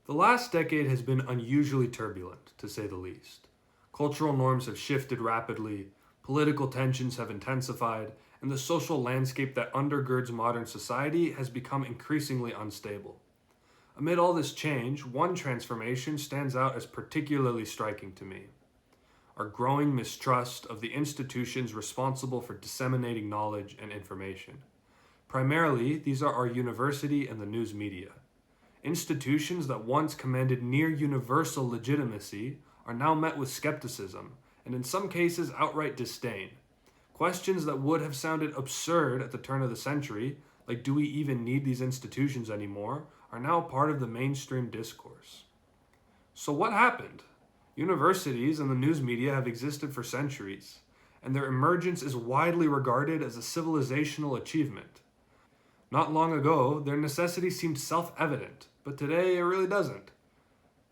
The last decade has been unusually turbulent, to say the least. Cultural norms have shifted rapidly, political tensions have intensified, and the social landscape that undergirds modern society has become increasingly unstable. Amid all this change, one transformation stands out as particularly striking to me: our growing mistrust of the institutions responsible for disseminating knowledge and information. Primarily, these are our university and the news media. Institutions that once commanded near universal legitimacy are now met with skepticism, and in some cases outright disdain. Questions that would have sounded absurd at the turn of the century, like do we even need these institutions anymore, are now part of the mainstream discourse. So what happened? Universities and the news media have existed for centuries, and their emergence is widely regarded as a civilizational achievement. Not long ago, their necessity seemed self-evident, but today it really doesn't.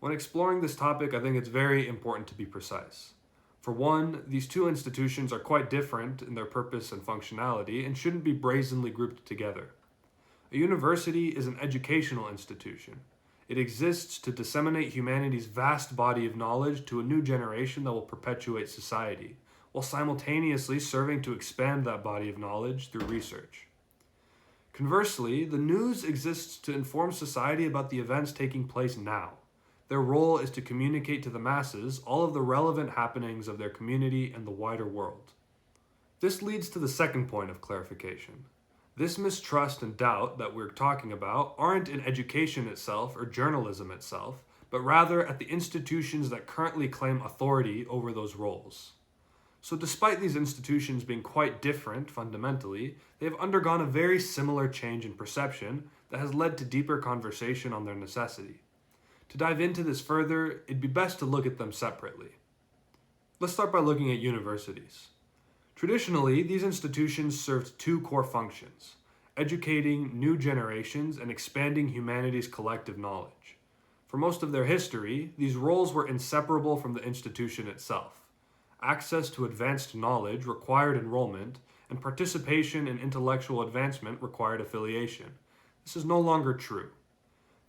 When exploring this topic, I think it's very important to be precise. For one, these two institutions are quite different in their purpose and functionality and shouldn't be brazenly grouped together. A university is an educational institution. It exists to disseminate humanity's vast body of knowledge to a new generation that will perpetuate society, while simultaneously serving to expand that body of knowledge through research. Conversely, the news exists to inform society about the events taking place now. Their role is to communicate to the masses all of the relevant happenings of their community and the wider world. This leads to the second point of clarification. This mistrust and doubt that we're talking about aren't in education itself or journalism itself, but rather at the institutions that currently claim authority over those roles. So despite these institutions being quite different fundamentally, they have undergone a very similar change in perception that has led to deeper conversation on their necessity. To dive into this further, it'd be best to look at them separately. Let's start by looking at universities. Traditionally, these institutions served two core functions: educating new generations and expanding humanity's collective knowledge. For most of their history, these roles were inseparable from the institution itself. Access to advanced knowledge required enrollment, and participation in intellectual advancement required affiliation. This is no longer true.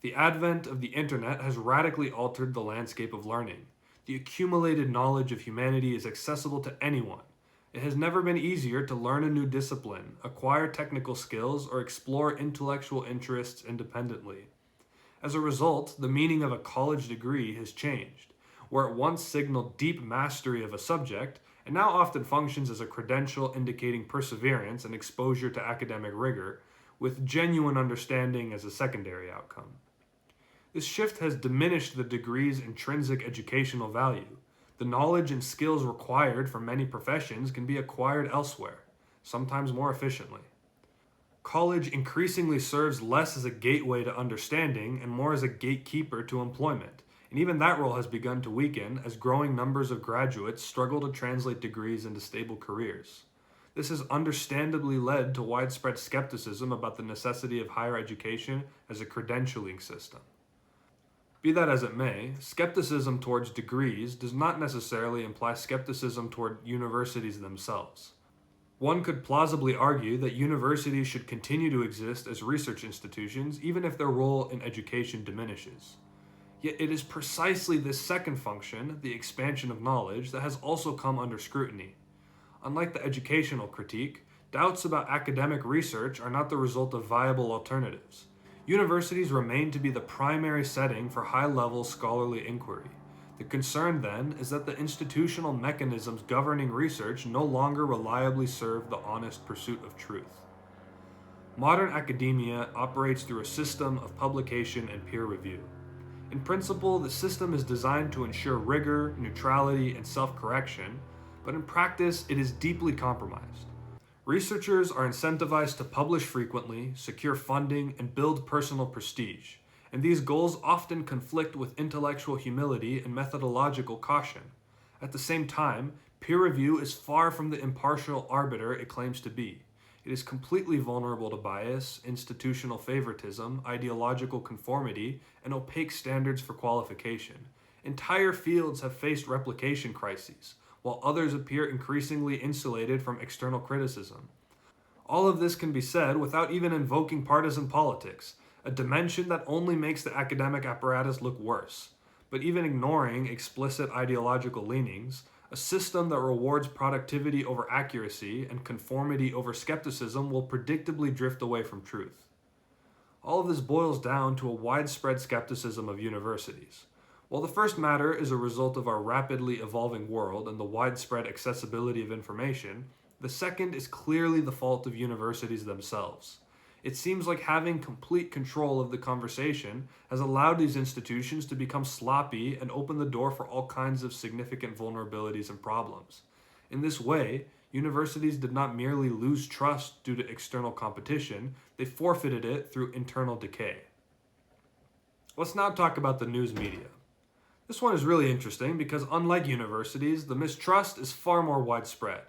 The advent of the internet has radically altered the landscape of learning. The accumulated knowledge of humanity is accessible to anyone. It has never been easier to learn a new discipline, acquire technical skills, or explore intellectual interests independently. As a result, the meaning of a college degree has changed. Where it once signaled deep mastery of a subject, it now often functions as a credential indicating perseverance and exposure to academic rigor, with genuine understanding as a secondary outcome. This shift has diminished the degree's intrinsic educational value. The knowledge and skills required for many professions can be acquired elsewhere, sometimes more efficiently. College increasingly serves less as a gateway to understanding and more as a gatekeeper to employment. And even that role has begun to weaken as growing numbers of graduates struggle to translate degrees into stable careers. This has understandably led to widespread skepticism about the necessity of higher education as a credentialing system. Be that as it may, skepticism towards degrees does not necessarily imply skepticism toward universities themselves. One could plausibly argue that universities should continue to exist as research institutions even if their role in education diminishes. Yet it is precisely this second function, the expansion of knowledge, that has also come under scrutiny. Unlike the educational critique, doubts about academic research are not the result of viable alternatives. Universities remain to be the primary setting for high-level scholarly inquiry. The concern, then, is that the institutional mechanisms governing research no longer reliably serve the honest pursuit of truth. Modern academia operates through a system of publication and peer review. In principle, the system is designed to ensure rigor, neutrality, and self-correction, but in practice, it is deeply compromised. Researchers are incentivized to publish frequently, secure funding, and build personal prestige, and these goals often conflict with intellectual humility and methodological caution. At the same time, peer review is far from the impartial arbiter it claims to be. It is completely vulnerable to bias, institutional favoritism, ideological conformity, and opaque standards for qualification. Entire fields have faced replication crises, while others appear increasingly insulated from external criticism. All of this can be said without even invoking partisan politics, a dimension that only makes the academic apparatus look worse. But even ignoring explicit ideological leanings, a system that rewards productivity over accuracy and conformity over skepticism will predictably drift away from truth. All of this boils down to a widespread skepticism of universities. While the first matter is a result of our rapidly evolving world and the widespread accessibility of information, the second is clearly the fault of universities themselves. It seems like having complete control of the conversation has allowed these institutions to become sloppy and open the door for all kinds of significant vulnerabilities and problems. In this way, universities did not merely lose trust due to external competition, they forfeited it through internal decay. Let's now talk about the news media. This one is really interesting because, unlike universities, the mistrust is far more widespread.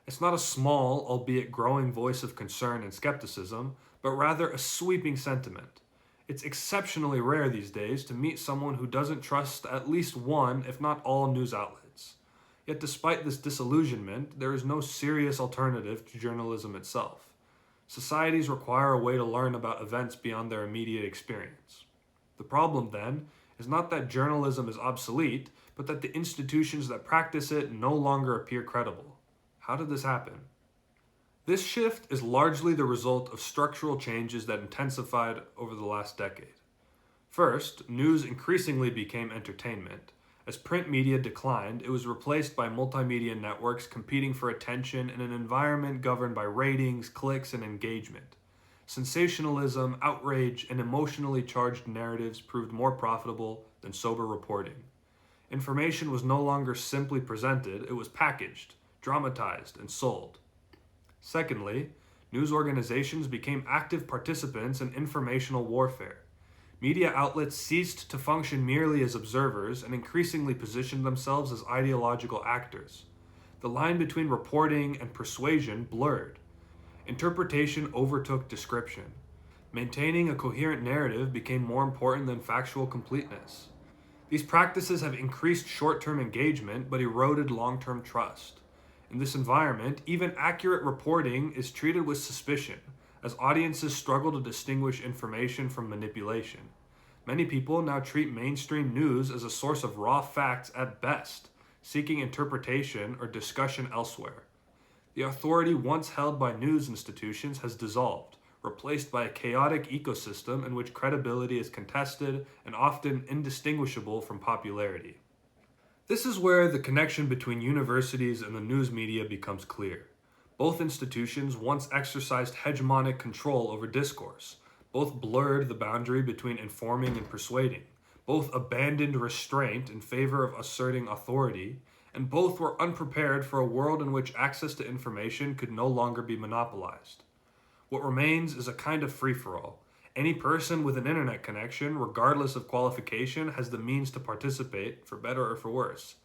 It's not a small, albeit growing voice of concern and skepticism, but rather a sweeping sentiment. It's exceptionally rare these days to meet someone who doesn't trust at least one, if not all, news outlets. Yet despite this disillusionment, there is no serious alternative to journalism itself. Societies require a way to learn about events beyond their immediate experience. The problem, then, is not that journalism is obsolete, but that the institutions that practice it no longer appear credible. How did this happen? This shift is largely the result of structural changes that intensified over the last decade. First, news increasingly became entertainment. As print media declined, it was replaced by multimedia networks competing for attention in an environment governed by ratings, clicks, and engagement. Sensationalism, outrage, and emotionally charged narratives proved more profitable than sober reporting. Information was no longer simply presented, it was packaged, dramatized, and sold. Secondly, news organizations became active participants in informational warfare. Media outlets ceased to function merely as observers and increasingly positioned themselves as ideological actors. The line between reporting and persuasion blurred. Interpretation overtook description. Maintaining a coherent narrative became more important than factual completeness. These practices have increased short-term engagement but eroded long-term trust. In this environment, even accurate reporting is treated with suspicion, as audiences struggle to distinguish information from manipulation. Many people now treat mainstream news as a source of raw facts at best, seeking interpretation or discussion elsewhere. The authority once held by news institutions has dissolved, replaced by a chaotic ecosystem in which credibility is contested and often indistinguishable from popularity. This is where the connection between universities and the news media becomes clear. Both institutions once exercised hegemonic control over discourse. Both blurred the boundary between informing and persuading. Both abandoned restraint in favor of asserting authority. And both were unprepared for a world in which access to information could no longer be monopolized. What remains is a kind of free-for-all. Any person with an internet connection, regardless of qualification, has the means to participate, for better or for worse.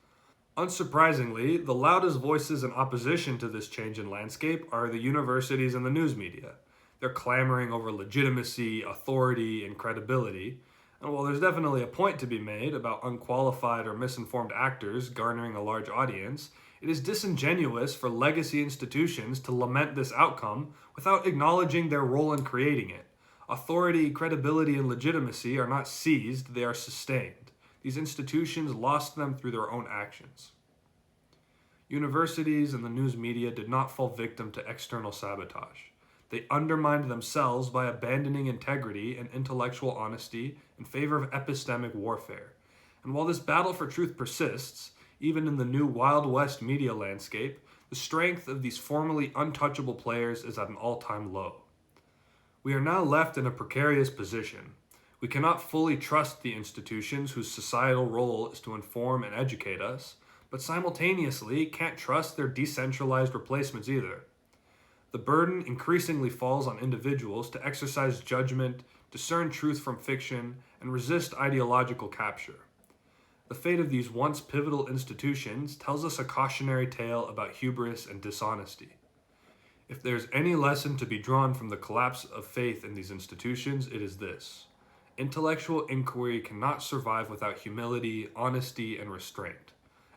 Unsurprisingly, the loudest voices in opposition to this change in landscape are the universities and the news media. They're clamoring over legitimacy, authority, and credibility. And while there's definitely a point to be made about unqualified or misinformed actors garnering a large audience, it is disingenuous for legacy institutions to lament this outcome without acknowledging their role in creating it. Authority, credibility, and legitimacy are not seized, they are sustained. These institutions lost them through their own actions. Universities and the news media did not fall victim to external sabotage. They undermined themselves by abandoning integrity and intellectual honesty in favor of epistemic warfare. And while this battle for truth persists, even in the new Wild West media landscape, the strength of these formerly untouchable players is at an all-time low. We are now left in a precarious position. We cannot fully trust the institutions whose societal role is to inform and educate us, but simultaneously can't trust their decentralized replacements either. The burden increasingly falls on individuals to exercise judgment, discern truth from fiction, and resist ideological capture. The fate of these once pivotal institutions tells us a cautionary tale about hubris and dishonesty. If there's any lesson to be drawn from the collapse of faith in these institutions, it is this. Intellectual inquiry cannot survive without humility, honesty, and restraint.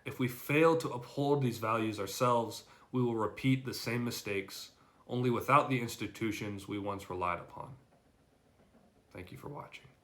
If we fail to uphold these values ourselves, we will repeat the same mistakes, only without the institutions we once relied upon. Thank you for watching.